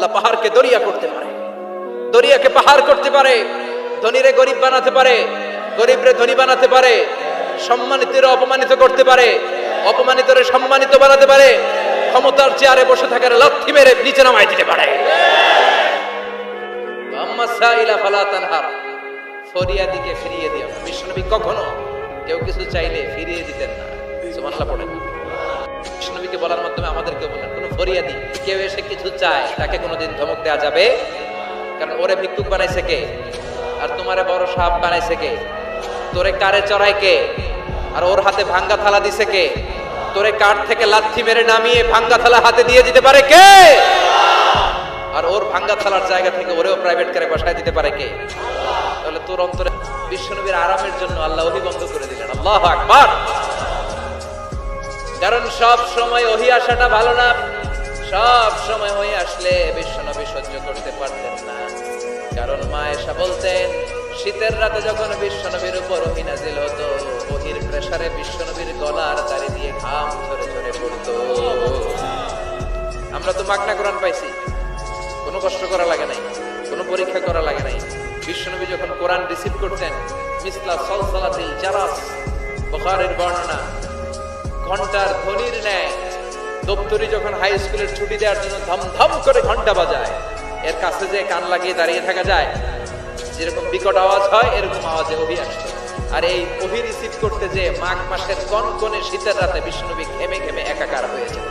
আল্লাহ পাহাড়কে দরিয়া করতে পারে, দরিয়াকে পাহাড় করতে পারে, ধনীরে গরিব বানাতে পারে, গরিবরে ধনী বানাতে পারে, সম্মানিতরে অপমানিত করতে পারে, অপমানিতরে সম্মানিত বানাতে পারে, ক্ষমতার চেয়ারে বসে থাকার লাথি মেরে নিচে নামাই দিতে পারে। আম্মা সাইলা ফালা তানহার, ফরিয়াদিকে ফিরিয়ে দিও না। বিশ্বনবী কখনো কেউ কিছু চাইলে ফিরিয়ে দিতেন না। সুবহানাল্লাহ পড়েন। বিশ্বনবীকে বলার মাধ্যমে আমাদেরকে বলেন, কোন ফরিয়াদি কেউ এসে কিছু চায় তাকে কোনোদিন ধমক দেওয়া যাবে? কারণ ওরে ভিক্ষুক বানাইছে কে? আর তোমারে বড় সাপ বানাইছে কে? তোরে কারে চড়ায় কে? আর ওর হাতে ভাঙ্গা থালা দিছে কে? তোরে কাঠ থেকে লাথি মেরে নামিয়ে ভাঙ্গা থালা হাতে দিয়ে দিতে পারে কে? আর ওর ভাঙ্গা থালার জায়গা থেকে ওরেও প্রাইভেট কারে বসায় দিতে পারে কে? তাহলে তোর অন্তরে বিশ্বনবীর আরামের জন্য আল্লাহ ওহী বন্ধ করে দিলেন। আল্লাহু আকবার। কারণ সব সময় ওহী আসাটা ভালো না। সব সময় ওহী আসলে বিশ্বনবী সহ্য করতে পারতেন না। কারণ মা আয়েশা বলতেন, শীতের রাতে যখন বিশ্বনবীর উপর ওহী নাজিল হতো, ওহীর প্রেসারে বিশ্বনবীর গলার দাড়ি দিয়ে ঘাম ঝরে ঝরে পড়তো। আমরা তো মাগনা কোরআন পাইছি, কোনো কষ্ট করা লাগে নাই, কোনো পরীক্ষা করা লাগে নাই। বিশ্বনবী যখন কোরআন রিসিভ করতেন, মিসলা সালসালাতিল জারাস, বুখারীর বর্ণনা, ঘন্টার ধ্বনির ন্যায় দপ্তরি যখন হাই স্কুলের ছুটি দেওয়ার জন্য ধমধম করে ঘন্টা বাজায়, এর কাছে যে কান লাগিয়ে দাঁড়িয়ে থাকা যায়, যেরকম বিকট আওয়াজ হয় এরকম আওয়াজে ওহী আসতো। আর এই ওহী রিসিভ করতে যে মাঘ মাসের কনকনে শীতের রাতে বিশ্বনবী ঘেমে ঘেমে একাকার হয়ে যেত।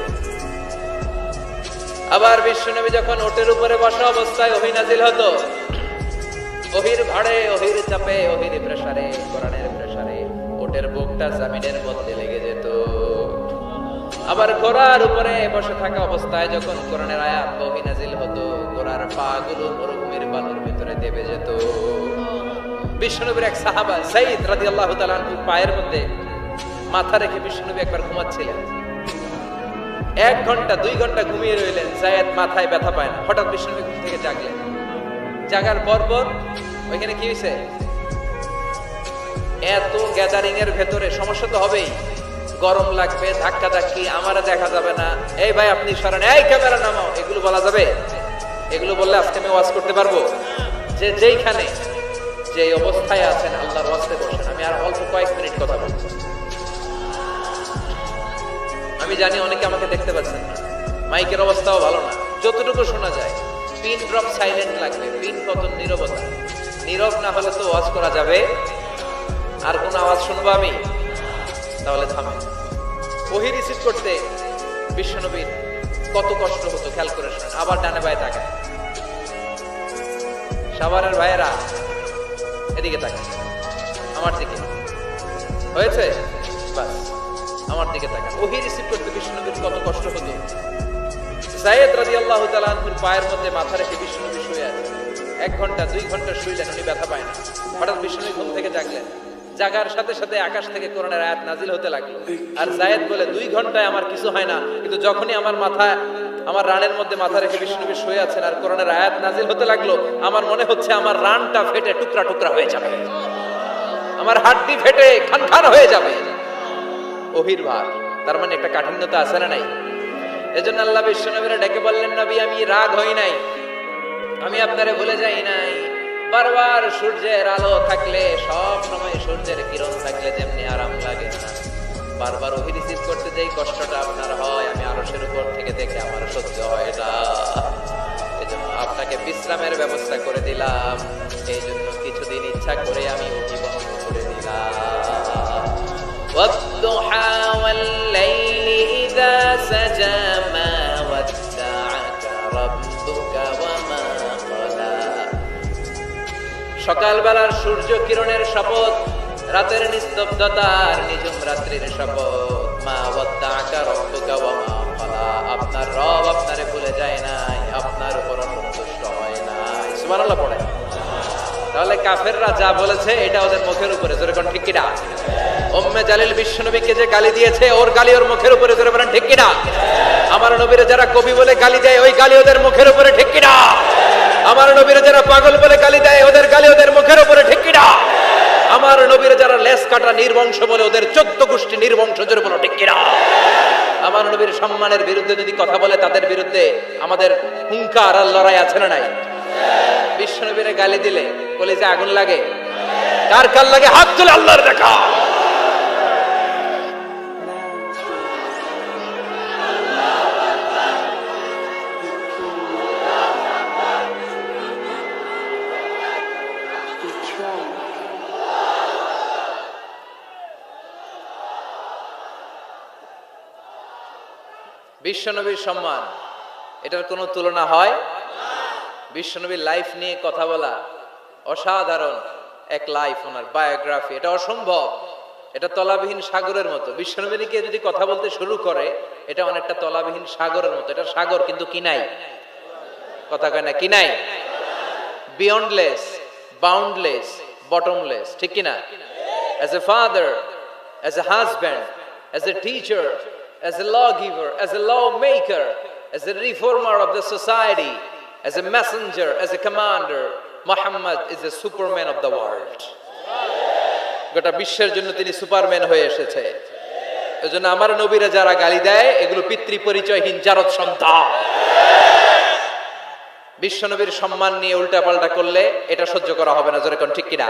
আবার বিশ্বনবী যখন ওটের উপরে বসা অবস্থায় ওহী নাজিল হতো, ওহীর ভাড়ে, ওহীর চাপে, ওহীর প্রেসারে, কোরআনের প্রেসারে ওটের বুকটা জমিনের মধ্যে লেগে যেত। আবার ঘোড়ার উপরে বসে থাকা অবস্থায় যখন কোরআনের আয়াত ওহী নাজিল হতো, ঘোড়ার পাগুলো মরুভূমির বালুর ভিতরে দেবে যেত। বিশ্বনবীর এক সাহাবা যায়েদ রাদিয়াল্লাহু তাআলা আনহু পায়ের মধ্যে মাথা রেখে বিশ্বনবী একবার ঘুমাচ্ছিলেন। 1 ঘন্টা 2 ঘন্টা ঘুমিয়ে রইলেন, যায়েদ মাথায় ব্যথা পায় না। হঠাৎ বিশ্বনবী ঘুম থেকে জাগলেন। জাগার পর ওইখানে কি হয়েছে? এত গ্যাদারিং এর ভেতরে সমস্যা তো হবেই, গরম লাগবে, ধাক্কা ধাক্কি, আমারে দেখা যাবে না, এই ভাই আপনি সরেন, এই ক্যামেরা নামাও, এগুলো বলা যাবে? এগুলো বললে আজকে আমি ওয়াজ করতে পারবো? যে যেইখানে যে অবস্থায় আছেন আল্লাহর ওয়াজে বসেন। আমি আর অল্প কয়েক মিনিট কথা বলবো। আমি জানি অনেকে আমাকে দেখতে পাচ্ছেন না, মাইকের অবস্থাও ভালো না, যতটুকু শোনা যায় পিন ড্রপ সাইলেন্ট লাগবে, পিন পতন নীরবতা। নীরব না হলে তো ওয়াজ করা যাবে? আর কোন আওয়াজ শুনবো আমি? তাহলে থামে। ওহী রিসিভ করতে বিশ্বনবীর কত কষ্ট হতো খেয়াল করে শুনেন। আবার ডানে বায়ে তাকায়, সাভারের ভাইয়েরা এদিকে তাকায়, আমার দিকে হয়েছে, বাস আমার দিকে তাকায়। ওহী রিসিভ করতে বিশ্বনবীর কত কষ্ট হতো। যায়েদ রাদিয়াল্লাহু তাআলা আনহুর পায়ের মধ্যে মাথা রেখে বিশ্বনবী শুয়ে আছে। 1 ঘন্টা 2 ঘন্টা শুইলেন, উনি ব্যথা পায় না। হঠাৎ বিশ্বনবী ঘুম থেকে জাগলেন। জাগার সাথে সাথে আকাশ থেকে কোরআনের আয়াত নাজিল হতে লাগলো। আর যায়েদ বলে, 2 ঘন্টায় আমার কিছু হয় না, কিন্তু যখনই আমার মাথা, আমার রানের মধ্যে মাথা রেখে বিশ্বনবী শুয়ে আছেন আর কোরআনের আয়াত নাজিল হতে লাগলো, আমার মনে হচ্ছে আমার রানটা ফেটে টুকরা টুকরা হয়ে যাবে, আমার হাড্ডি ফেটে খান খান হয়ে যাবে। ওহীর ভার, তার মানে একটা কাঠিন্যতা আছে না নাই? এজন্য আল্লাহ বিশ্বনবীরা ডেকে বললেন, নবী আমি রাগ হই নাই, আমি আপনারে ভুলে যাই নাই। বারবার সূর্যের আলো থাকলে, সব সময় সূর্যের কিরণ থাকলে যেমনি আরাম লাগে না, বারবার ওহী রিসিভ করতে যেই কষ্টটা আপনার হয়, আমি আরশের উপর থেকে দেখে আমার সহ্য হয় না। এজন্য আপনাকে বিশ্রামের ব্যবস্থা করে দিলাম, এই জন্য কিছুদিন ইচ্ছা করে আমি ওহী বন্ধ করে দিলাম। ওয়াদ-দুহা ওয়াল-লাইলি ইযা সাজা মা ওয়াদ্দা'আকা রাব্বুকা ওয়া মা ক্বালা। সকালবেলার সূর্য কিরণের শপথ, রাতের নিস্তব্ধতার নিঝুম রাত্রির শপথ, মা ওয়াদ্দা'আকা রাব্বুকা ওয়া মা ক্বালা। আপনার রব আপনারে ভুলে যায় নাই, আপনার উপর অসন্তুষ্ট হয় নাই। সুবহানাল্লাহ পড়ে। তাহলে কাফেররা যা বলেছে এটা ওদের মুখের উপরে, জোরে কোন ঠিক কিনা? উম্মে জালিল বিশ্বনবীকে যে গালি দিয়েছে, ওর গালি ওর মুখের উপরে, জোরে বলেন ঠিক কিনা? আমার নবীরে যারা কবি বলে গালি দেয়, ওই গালি ওদের মুখের উপরে, ঠিক কিনা? আমার নবীরে যারা পাগল বলে গালি দেয়, ওদের গালি ওদের মুখের উপরে, ঠিক কিনা? আমার নবীরে যারা লেস কাটা নির্বংশ বলে, ওদের 14 গোষ্ঠী নির্বংশ, জোরে বলো ঠিক কিনা? আমার নবীর সম্মানের বিরুদ্ধে যদি কথা বলে তাদের বিরুদ্ধে আমাদের হুঙ্কার আর লড়াই আছে না নাই? বিশ্ব নবীরে গালি দিলে কলিজা আগুন লাগে? কার কার লাগে হাত তুলে আল্লাহর দেখা। বিশ্বনবীর সম্মান, এটার কোনো তুলনা হয়? বিশ্বনবীর লাইফ নিয়ে কথা বলা অসাধারণ এক লাইফ, ওনার বায়োগ্রাফি, এটা অসম্ভব। এটা তলাবিহীন সাগরের মতো। বিশ্বনবীকে যদি কথা বলতে শুরু করে এটা অনেকটা তলাবিহীন সাগরের মতো। এটা সাগর কিন্তু কি নাই? কথা কয় না, কি নাই? বিয়ন্ডলেস, বাউন্ডলেস, বটমলেস, ঠিক কিনা? As a father, as a husband, as a teacher, as a lawgiver, as a lawmaker, as a reformer of the society, as a messenger, as a commander, Muhammad is the superman of the world. গোটা বিশ্বের জন্য তিনি Superman হয়ে এসেছে। এজন্য আমার নবীরা যারা গালি দেয় এগুলো পিতৃ পরিচয়হীন জারদ সন্তান। বিশ্ব নবীর সম্মান নিয়ে উল্টাপাল্টা করলে এটা সহ্য করা হবে না। জোরে কোন ঠিক কিনা?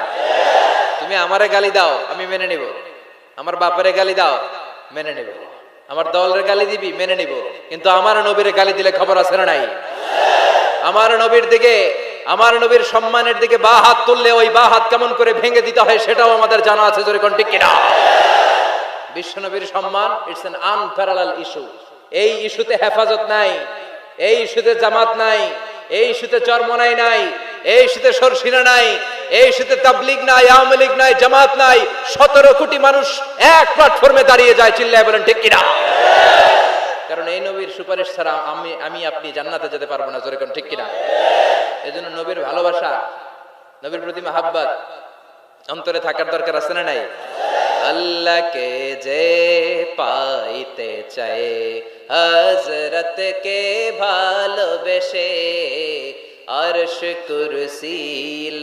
তুমি আমারে গালি দাও আমি মেনে নিব, আমার বাপেরে গালি দাও মেনে নিব, আমার দলের গালি দিবি মেনে নিব, কিন্তু আমার নবীরে গালি দিলে খবর আছে না নাই? আমার নবীর দিকে, আমার নবীর সম্মানের দিকে বা হাত তুললে ওই বা হাত কেমন করে ভেঙে দিতে হয় সেটাও আমাদের জানা আছে। জোরে কোন ঠিক কিনা? বিশ্ব নবীর সম্মান ইটস অ্যান আনপ্যারালাল ইস্যু। এই ইস্যুতে হেফাজত নাই, এই ইস্যুতে জামাত নাই, এই ইস্যুতে চরমনাই নাই, এই ইস্যুতে সরসিনা নাই, এই ইস্যুতে তাবলীগ নাই, আওয়ামী লীগ নাই, জামাত নাই। 17 কোটি মানুষ এক প্ল্যাটফর্মে দাঁড়িয়ে যায়। চিল্লায় বলেন ঠিক কিনা? কারণ এই নবীর সুপারিশ ছাড়া আমি আপনি জান্নাতে যেতে পারবো না। জোরে কোন ঠিক কিনা? এজন্য নবীর ভালোবাসা, নবীর প্রতি মাহাব্বত অন্তরে থাকার দরকার আছে না নাই? আল্লাহকে যে পাইতে চায় হযরতকে ভালোবেসে, আরশ কুরসি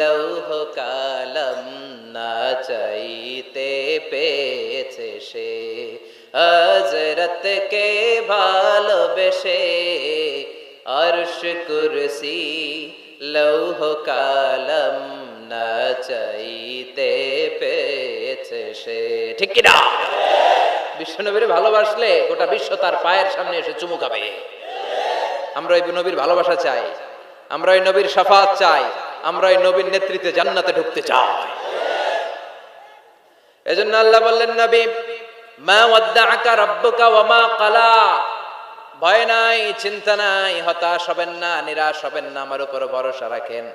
লৌহ কালাম না চাইতে পেয়েছে সে। হযরতকে ভালোবেসে আরশ কুরসি লৌহ কালাম না চাইতে পেয়েছে সে। ঠিক কিনা? বিশ্বনবীর ভালোবাসলে গোটা বিশ্ব তার পায়ের সামনে এসে চুমু খাবে। আমরা এই নবীর ভালোবাসা চাই, আমরা এই নবীর শাফাত চাই, আমরা এই নবীর নেতৃত্বে জান্নাতে ঢুকতে চাই। এজন্য আল্লাহ বললেন, নবী মা ওয়াদ্দাআকা রাব্বুকা ওয়া মা ক্বালা। ভয় নাই, চিন্তা নাই, হতাশ হবেন না, নিরাশ হবেন না, আমার উপর ভরসা রাখেন।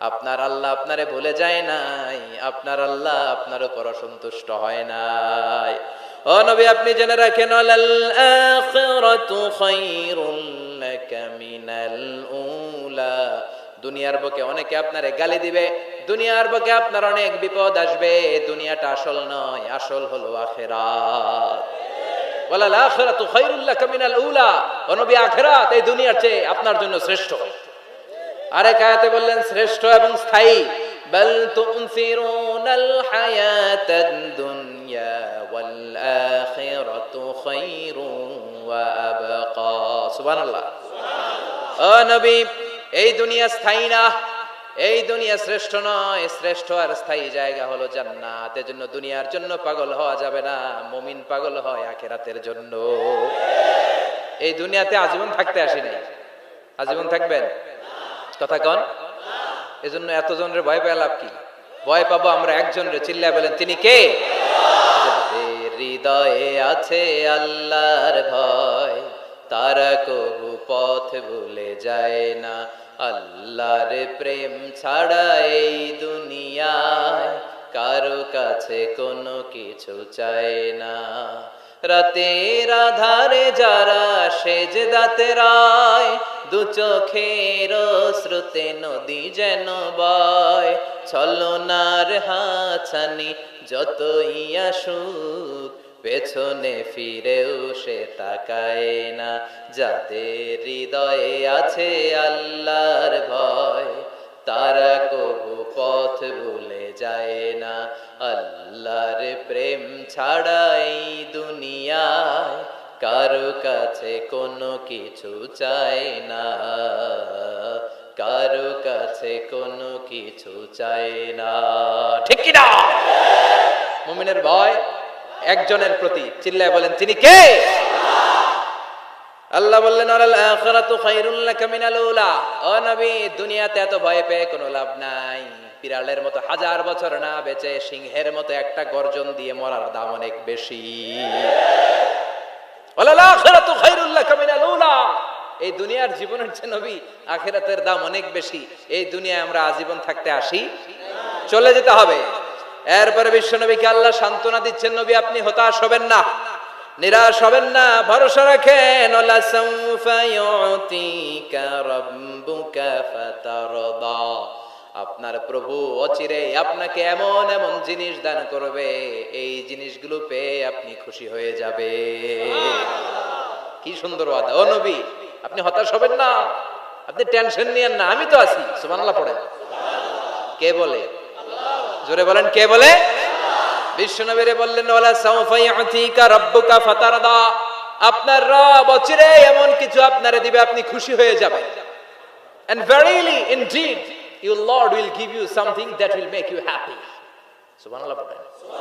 আপনার আল্লাহ আপনারে ভুলে যায় নাই, আপনার আল্লাহ আপনার উপর অসন্তুষ্ট হয় নাই। ও নবী আপনি জেনে রাখেন, আলাল আখিরাতু খায়রুল লাকা মিনাল উলা। দুনিয়ার বুকে অনেকে আপনারে গালি দিবে, দুনিয়ার বুকে আপনার অনেক বিপদ আসবে। দুনিয়াটা আসল নয়, আসল হলো আখিরাত। ওয়ালাল আখিরাতু খায়রুল লাকা মিনাল উলা। ও নবী আখিরাত এই দুনিয়ার চেয়ে আপনার জন্য শ্রেষ্ঠ। আরেক আয়াতে বললেন শ্রেষ্ঠ এবং স্থায়ী। বাল তুনসিরুনাল হায়াতাদ দুনিয়া ওয়াল আখিরাতু খায়রুন ওয়া আবকা। সুবহানাল্লাহ। ও নবী এই দুনিয়া স্থায়ী না, এই দুনিয়া শ্রেষ্ঠ নয়, শ্রেষ্ঠ আর স্থায়ী জায়গা হলো জান্নাত। এজন্য দুনিয়ার জন্য পাগল হওয়া যাবে না, মুমিন পাগল হয় আখিরাতের জন্য। এই দুনিয়াতে আজীবন থাকতে আসি নাই, আজীবন থাকবেন? কথা কন। এজন্য এতজনের ভয় পেয়ে লাভ কি? ভয় পাবো আমরা একজনের। চিল্লায় বলেন তিনি কে? যাদের হৃদয়ে আছে আল্লাহর ভয়, তারা কবু পথ ভুলে যায় না। আল্লাহর প্রেম ছাড়া এই দুনিয়ায় কারো কাছে কোনো কিছু চায় না। রাতের আধারে যারা সেজদাতে রায়, দু চোখের স্রোতে নদী যেন বয়। ছলনার হাতছানি যতই আসুক, পেছনে ফিরেও সে তাকায় না। যাদের হৃদয়ে আছে আল্লাহর ভয়, তারা কবু পথ ভুলে যায় না। আল্লাহর প্রেম ছাড়া এই দুনিয়ায় কারো কাছে কোনো কিছু চাই না, কারো কাছে কোনো কিছু চাই না। ঠিক কি না? মুমিনের ভয় একজনের প্রতি, চিল্লায় বলেন তিনি কে? আল্লাহ বললেন আল আখিরাতু খায়রুল লাকা মিনাল উলা। ও নবী, দুনিয়াতে এত ভয় পেয়ে কোনো লাভ নাই। বিড়ালের মতো হাজার বছর না বেঁচে সিংহের মতো একটা গর্জন দিয়ে মরার দাম অনেক বেশি। আল আখিরাতু খায়রুল লাকা মিনাল উলা। এই দুনিয়ার জীবনের চেয়ে নবী আখিরাতের দাম অনেক বেশি। এই দুনিয়ায় আমরা আজীবন থাকতে আসি, চলে যেতে হবে। এরপরে বিশ্বনবীকে আল্লাহ সান্ত্বনা দিচ্ছেন, নবী আপনি হতাশ হবেন না, নিরাশ হবেন না, ভরসা রাখেন। ওয়ালা সাউফা ইউতিকা রাব্বুকা ফাতারদা। আপনার প্রভু অচিরে আপনাকে এমন এমন জিনিস দান করবে, এই জিনিসগুলো পেয়ে আপনি খুশি হয়ে যাবে। কি সুন্দর ওয়াদা। ও নবী, আপনি হতাশ হবেন না, আপনি টেনশন নিয়েন না, আমি তো আছি। সুবহানাল্লাহ পড়েন। কে বলে? জোরে বলেন, কে বলে? বিশ্বনবীরে বললেন ওয়ালা সাউফা ইউতিকা রাব্বুকা ফাতারদা। আপনার রব অচিরে এমন কিছু আপনারে দিবে, আপনি খুশি হয়ে যাবেন। And verily indeed your Lord will give you something that will make you happy. সুবহানাল্লাহ পড়েন।